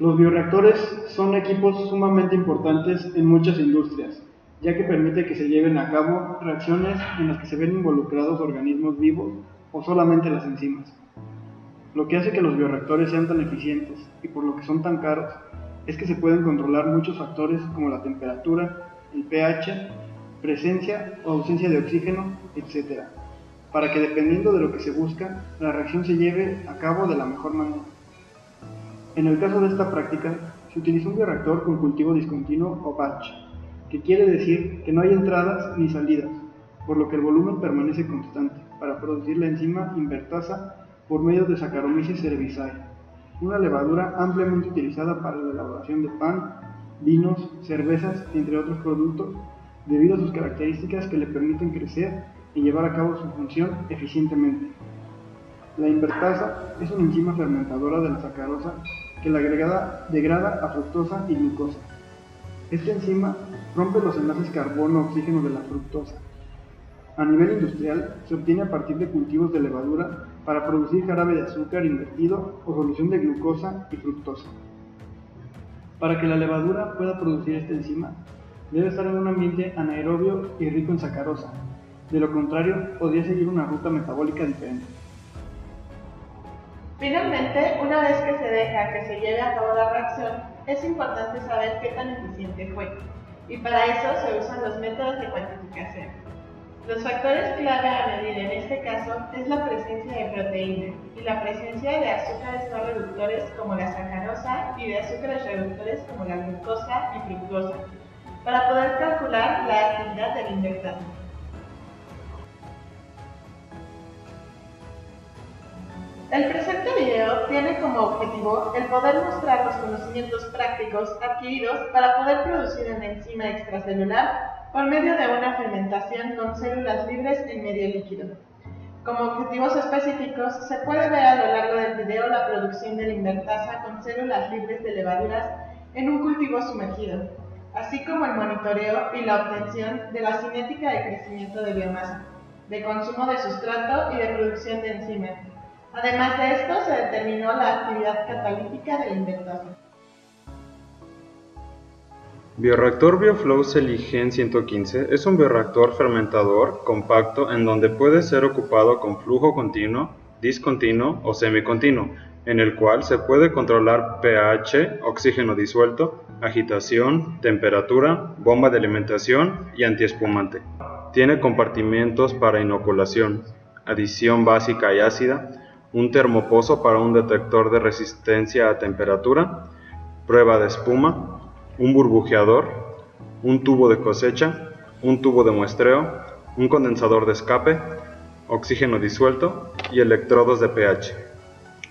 Los bioreactores son equipos sumamente importantes en muchas industrias, ya que permite que se lleven a cabo reacciones en las que se ven involucrados organismos vivos o solamente las enzimas. Lo que hace que los bioreactores sean tan eficientes y por lo que son tan caros es que se pueden controlar muchos factores como la temperatura, el pH, presencia o ausencia de oxígeno, etc., para que dependiendo de lo que se busca, la reacción se lleve a cabo de la mejor manera. En el caso de esta práctica, se utiliza un bioreactor con cultivo discontinuo o batch, que quiere decir que no hay entradas ni salidas, por lo que el volumen permanece constante para producir la enzima invertasa por medio de Saccharomyces cerevisiae, una levadura ampliamente utilizada para la elaboración de pan, vinos, cervezas, entre otros productos, debido a sus características que le permiten crecer y llevar a cabo su función eficientemente. La invertasa es una enzima fermentadora de la sacarosa que la degrada a fructosa y glucosa. Esta enzima rompe los enlaces carbono-oxígeno de la fructosa. A nivel industrial, se obtiene a partir de cultivos de levadura para producir jarabe de azúcar invertido o solución de glucosa y fructosa. Para que la levadura pueda producir esta enzima, debe estar en un ambiente anaerobio y rico en sacarosa. De lo contrario, podría seguir una ruta metabólica diferente. Finalmente, una vez que se deja que se lleve a cabo la reacción, es importante saber qué tan eficiente fue, y para eso se usan los métodos de cuantificación. Los factores clave a medir en este caso es la presencia de proteína y la presencia de azúcares no reductores como la sacarosa y de azúcares reductores como la glucosa y fructosa, para poder calcular la actividad del invertasa. El presente video tiene como objetivo el poder mostrar los conocimientos prácticos adquiridos para poder producir una enzima extracelular por medio de una fermentación con células libres en medio líquido. Como objetivos específicos, se puede ver a lo largo del video la producción de la invertasa con células libres de levaduras en un cultivo sumergido, así como el monitoreo y la obtención de la cinética de crecimiento de biomasa, de consumo de sustrato y de producción de enzimas. Además de esto, se determinó la actividad catalítica de la invertasa. Bioreactor BioFlow Celigen 115 es un bioreactor fermentador compacto en donde puede ser ocupado con flujo continuo, discontinuo o semicontinuo, en el cual se puede controlar pH, oxígeno disuelto, agitación, temperatura, bomba de alimentación y antiespumante. Tiene compartimentos para inoculación, adición básica y ácida, un termopozo para un detector de resistencia a temperatura, prueba de espuma, un burbujeador, un tubo de cosecha, un tubo de muestreo, un condensador de escape, oxígeno disuelto y electrodos de pH.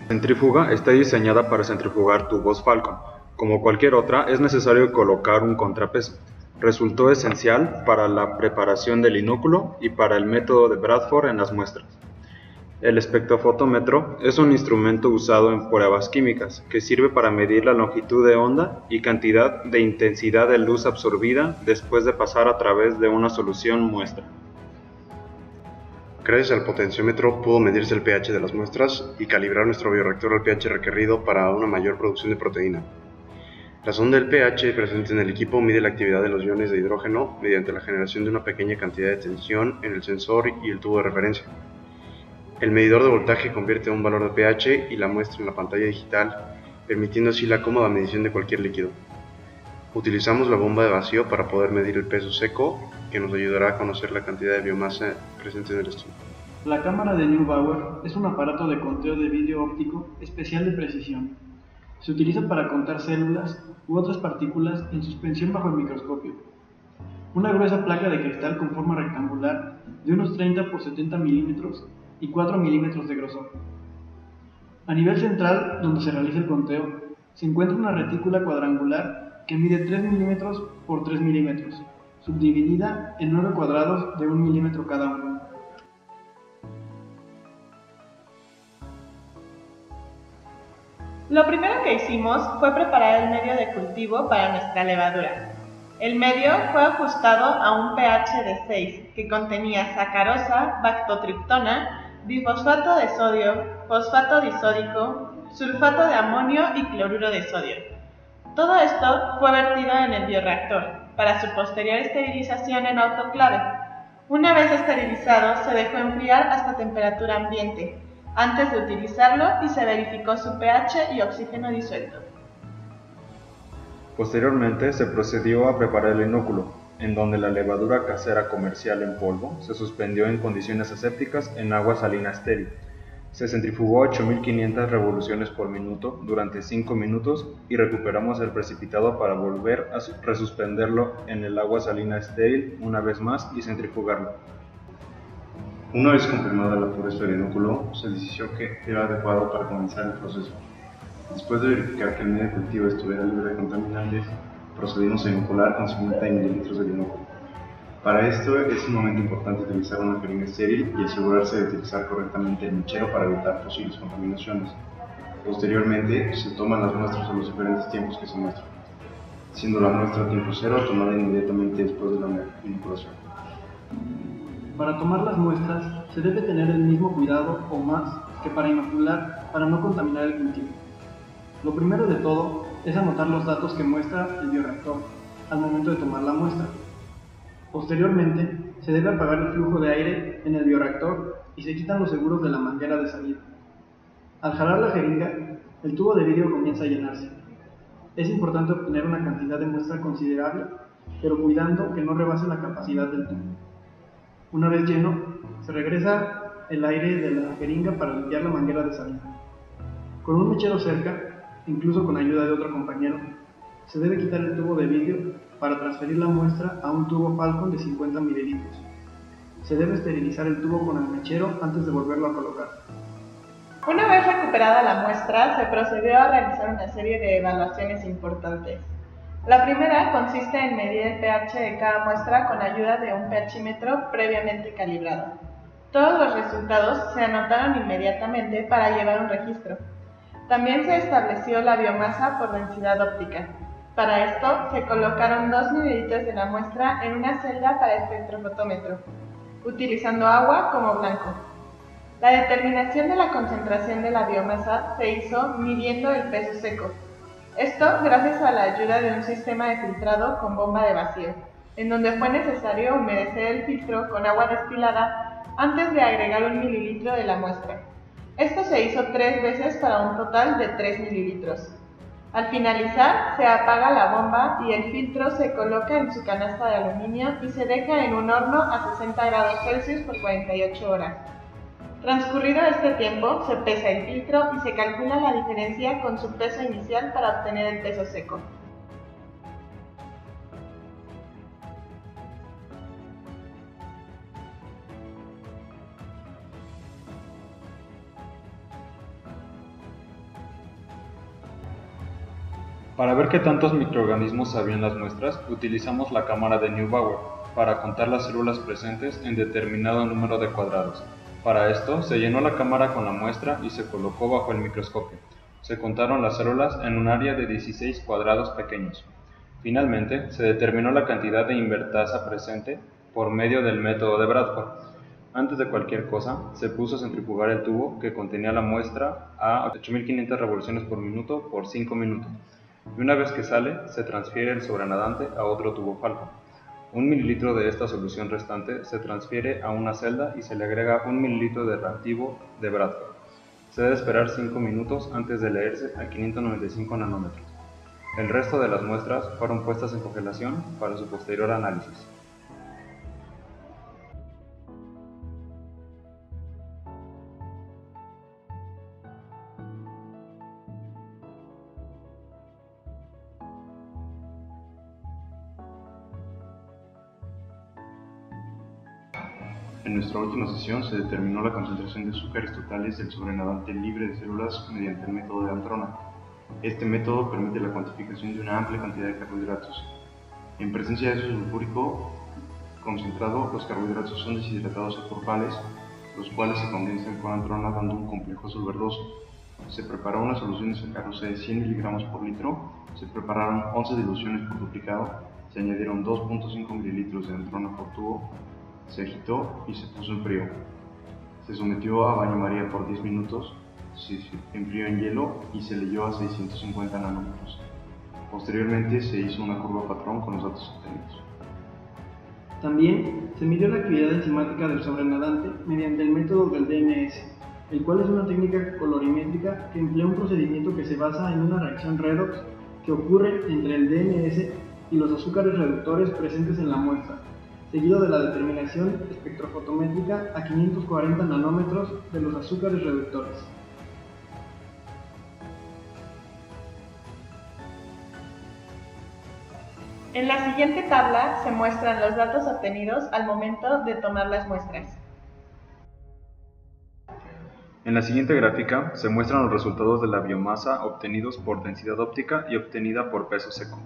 La centrífuga está diseñada para centrifugar tubos Falcon. Como cualquier otra, es necesario colocar un contrapeso. Resultó esencial para la preparación del inúculo y para el método de Bradford en las muestras. El espectrofotómetro es un instrumento usado en pruebas químicas que sirve para medir la longitud de onda y cantidad de intensidad de luz absorbida después de pasar a través de una solución muestra. Gracias al potenciómetro pudo medirse el pH de las muestras y calibrar nuestro bioreactor al pH requerido para una mayor producción de proteína. La sonda del pH presente en el equipo mide la actividad de los iones de hidrógeno mediante la generación de una pequeña cantidad de tensión en el sensor y el tubo de referencia. El medidor de voltaje convierte un valor de pH y la muestra en la pantalla digital, permitiendo así la cómoda medición de cualquier líquido. Utilizamos la bomba de vacío para poder medir el peso seco, que nos ayudará a conocer la cantidad de biomasa presente en el estudio. La cámara de Neubauer es un aparato de conteo de vídeo óptico especial de precisión. Se utiliza para contar células u otras partículas en suspensión bajo el microscopio. Una gruesa placa de cristal con forma rectangular de unos 30 por 70 milímetros y 4 milímetros de grosor. A nivel central, donde se realiza el conteo, se encuentra una retícula cuadrangular que mide 3 milímetros por 3 milímetros, subdividida en 9 cuadrados de 1 milímetro cada uno. Lo primero que hicimos fue preparar el medio de cultivo para nuestra levadura. El medio fue ajustado a un pH de 6, que contenía sacarosa, bactotriptona, bifosfato de sodio, fosfato disódico, sulfato de amonio y cloruro de sodio. Todo esto fue vertido en el bioreactor para su posterior esterilización en autoclave. Una vez esterilizado, se dejó enfriar hasta temperatura ambiente antes de utilizarlo y se verificó su pH y oxígeno disuelto. Posteriormente se procedió a preparar el inóculo, en donde la levadura casera comercial en polvo se suspendió en condiciones asépticas en agua salina estéril. Se centrifugó a 8500 revoluciones por minuto durante 5 minutos y recuperamos el precipitado para volver a resuspenderlo en el agua salina estéril una vez más y centrifugarlo. Una vez confirmada la pureza del inóculo, se decidió que era adecuado para comenzar el proceso. Después de verificar que el medio de cultivo estuviera libre de contaminantes, procedimos a inocular con 50 ml de inóculo. Para esto es un momento importante utilizar una jeringa estéril y asegurarse de utilizar correctamente el mechero para evitar posibles contaminaciones. Posteriormente, se toman las muestras a los diferentes tiempos que se muestran, siendo la muestra a tiempo cero tomada inmediatamente después de la inoculación. Para tomar las muestras se debe tener el mismo cuidado o más que para inocular para no contaminar el cultivo. Lo primero de todo es anotar los datos que muestra el bioreactor al momento de tomar la muestra. Posteriormente, se debe apagar el flujo de aire en el bioreactor y se quitan los seguros de la manguera de salida. Al jalar la jeringa, el tubo de vidrio comienza a llenarse. Es importante obtener una cantidad de muestra considerable, pero cuidando que no rebase la capacidad del tubo. Una vez lleno, se regresa el aire de la jeringa para limpiar la manguera de salida. Con un mechero cerca, incluso con ayuda de otro compañero, se debe quitar el tubo de vidrio para transferir la muestra a un tubo Falcon de 50 ml. Se debe esterilizar el tubo con el mechero antes de volverlo a colocar. Una vez recuperada la muestra, se procedió a realizar una serie de evaluaciones importantes. La primera consiste en medir el pH de cada muestra con ayuda de un pHímetro previamente calibrado. Todos los resultados se anotaron inmediatamente para llevar un registro. También se estableció la biomasa por densidad óptica. Para esto, se colocaron 2 ml de la muestra en una celda para espectrofotómetro, utilizando agua como blanco. La determinación de la concentración de la biomasa se hizo midiendo el peso seco. Esto gracias a la ayuda de un sistema de filtrado con bomba de vacío, en donde fue necesario humedecer el filtro con agua destilada antes de agregar 1 mililitro de la muestra. Esto se hizo 3 veces para un total de 3 mililitros. Al finalizar, se apaga la bomba y el filtro se coloca en su canasta de aluminio y se deja en un horno a 60 grados Celsius por 48 horas. Transcurrido este tiempo, se pesa el filtro y se calcula la diferencia con su peso inicial para obtener el peso seco. Para ver qué tantos microorganismos había en las muestras, utilizamos la cámara de Neubauer para contar las células presentes en determinado número de cuadrados. Para esto, se llenó la cámara con la muestra y se colocó bajo el microscopio. Se contaron las células en un área de 16 cuadrados pequeños. Finalmente, se determinó la cantidad de invertasa presente por medio del método de Bradford. Antes de cualquier cosa, se puso a centrifugar el tubo que contenía la muestra a 8500 revoluciones por minuto por 5 minutos. Y una vez que sale, se transfiere el sobrenadante a otro tubo Falcon. 1 mililitro de esta solución restante se transfiere a una celda y se le agrega 1 mililitro de reactivo de Bradford. Se debe esperar 5 minutos antes de leerse a 595 nanómetros. El resto de las muestras fueron puestas en congelación para su posterior análisis. En nuestra última sesión se determinó la concentración de azúcares totales del sobrenadante libre de células mediante el método de Altrona. Este método permite la cuantificación de una amplia cantidad de carbohidratos. En presencia de ácido sulfúrico concentrado, los carbohidratos son deshidratados a corpales, los cuales se condensan con Altrona dando un complejo azul verdoso. Se preparó una solución de sacarose de 100 mg por litro, se prepararon 11 diluciones por duplicado, se añadieron 2.5 ml de Altrona por tubo, se agitó y se puso en frío. Se sometió a baño María por 10 minutos, se enfrió en hielo y se leyó a 650 nanómetros. Posteriormente se hizo una curva patrón con los datos obtenidos. También se midió la actividad enzimática del sobrenadante mediante el método del DNS, el cual es una técnica colorimétrica que emplea un procedimiento que se basa en una reacción redox que ocurre entre el DNS y los azúcares reductores presentes en la muestra, seguido de la determinación espectrofotométrica a 540 nanómetros de los azúcares reductores. En la siguiente tabla se muestran los datos obtenidos al momento de tomar las muestras. En la siguiente gráfica se muestran los resultados de la biomasa obtenidos por densidad óptica y obtenida por peso seco.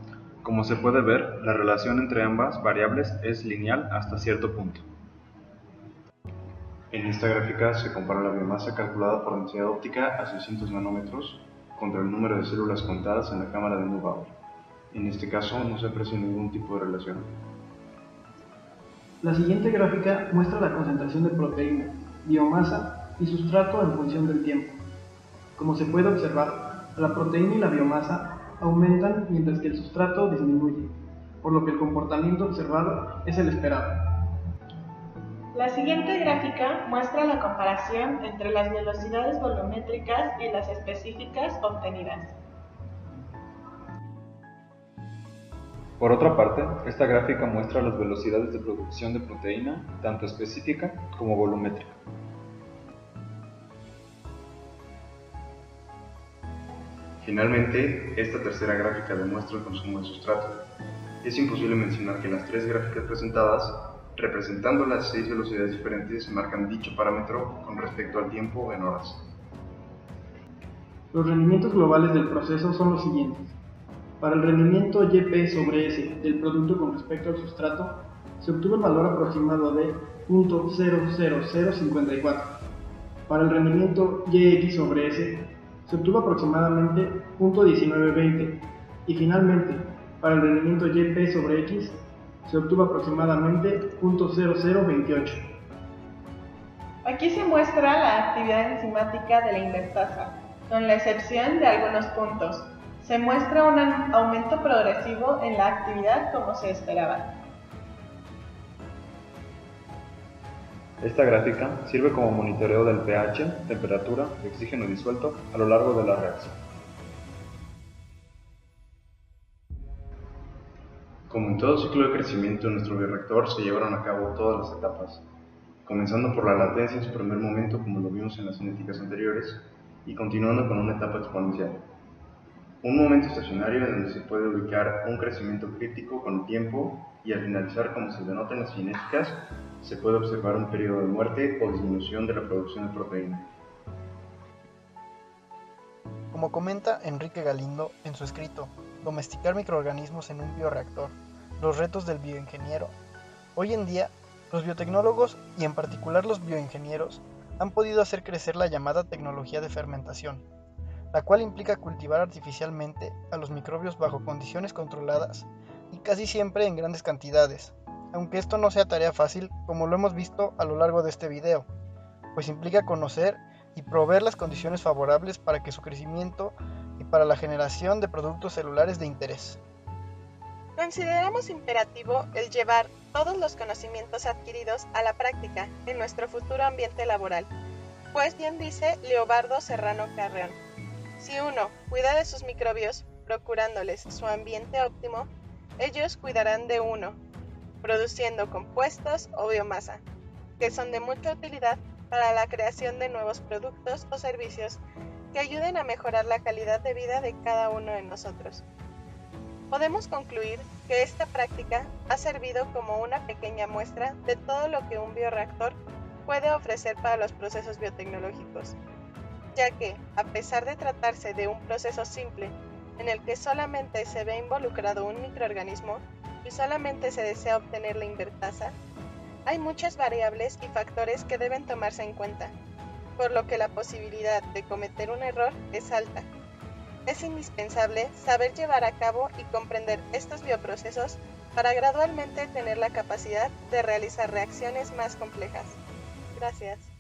Como se puede ver, la relación entre ambas variables es lineal hasta cierto punto. En esta gráfica se compara la biomasa calculada por densidad óptica a 600 nanómetros contra el número de células contadas en la cámara de Neubauer. En este caso no se aprecia ningún tipo de relación. La siguiente gráfica muestra la concentración de proteína, biomasa y sustrato en función del tiempo. Como se puede observar, la proteína y la biomasa aumentan mientras que el sustrato disminuye, por lo que el comportamiento observado es el esperado. La siguiente gráfica muestra la comparación entre las velocidades volumétricas y las específicas obtenidas. Por otra parte, esta gráfica muestra las velocidades de producción de proteína, tanto específica como volumétrica. Finalmente, esta tercera gráfica demuestra el consumo de sustrato. Es imposible mencionar que las tres gráficas presentadas, representando las 6 velocidades diferentes, marcan dicho parámetro con respecto al tiempo en horas. Los rendimientos globales del proceso son los siguientes. Para el rendimiento YP sobre S del producto con respecto al sustrato, se obtuvo el valor aproximado de 0.00054. Para el rendimiento YX sobre S, se obtuvo aproximadamente 0.1920. Y finalmente, para el rendimiento YP sobre X, se obtuvo aproximadamente 0.0028. Aquí se muestra la actividad enzimática de la invertasa, con la excepción de algunos puntos. Se muestra un aumento progresivo en la actividad como se esperaba. Esta gráfica sirve como monitoreo del pH, temperatura y oxígeno disuelto a lo largo de la reacción. Como en todo ciclo de crecimiento en nuestro bioreactor se llevaron a cabo todas las etapas, comenzando por la latencia en su primer momento como lo vimos en las cinéticas anteriores y continuando con una etapa exponencial. Un momento estacionario en donde se puede ubicar un crecimiento crítico con el tiempo y al finalizar, como se denota en las cinéticas, se puede observar un periodo de muerte o disminución de la producción de proteína. Como comenta Enrique Galindo en su escrito Domesticar microorganismos en un bioreactor, los retos del bioingeniero, hoy en día los biotecnólogos y en particular los bioingenieros han podido hacer crecer la llamada tecnología de fermentación, la cual implica cultivar artificialmente a los microbios bajo condiciones controladas y casi siempre en grandes cantidades, aunque esto no sea tarea fácil como lo hemos visto a lo largo de este video, pues implica conocer y proveer las condiciones favorables para que su crecimiento y para la generación de productos celulares de interés. Consideramos imperativo el llevar todos los conocimientos adquiridos a la práctica en nuestro futuro ambiente laboral, pues bien dice Leobardo Serrano Carreón, si uno cuida de sus microbios, procurándoles su ambiente óptimo, ellos cuidarán de uno, produciendo compuestos o biomasa, que son de mucha utilidad para la creación de nuevos productos o servicios que ayuden a mejorar la calidad de vida de cada uno de nosotros. Podemos concluir que esta práctica ha servido como una pequeña muestra de todo lo que un bioreactor puede ofrecer para los procesos biotecnológicos, ya que, a pesar de tratarse de un proceso simple en el que solamente se ve involucrado un microorganismo y solamente se desea obtener la invertasa, hay muchas variables y factores que deben tomarse en cuenta, por lo que la posibilidad de cometer un error es alta. Es indispensable saber llevar a cabo y comprender estos bioprocesos para gradualmente tener la capacidad de realizar reacciones más complejas. Gracias.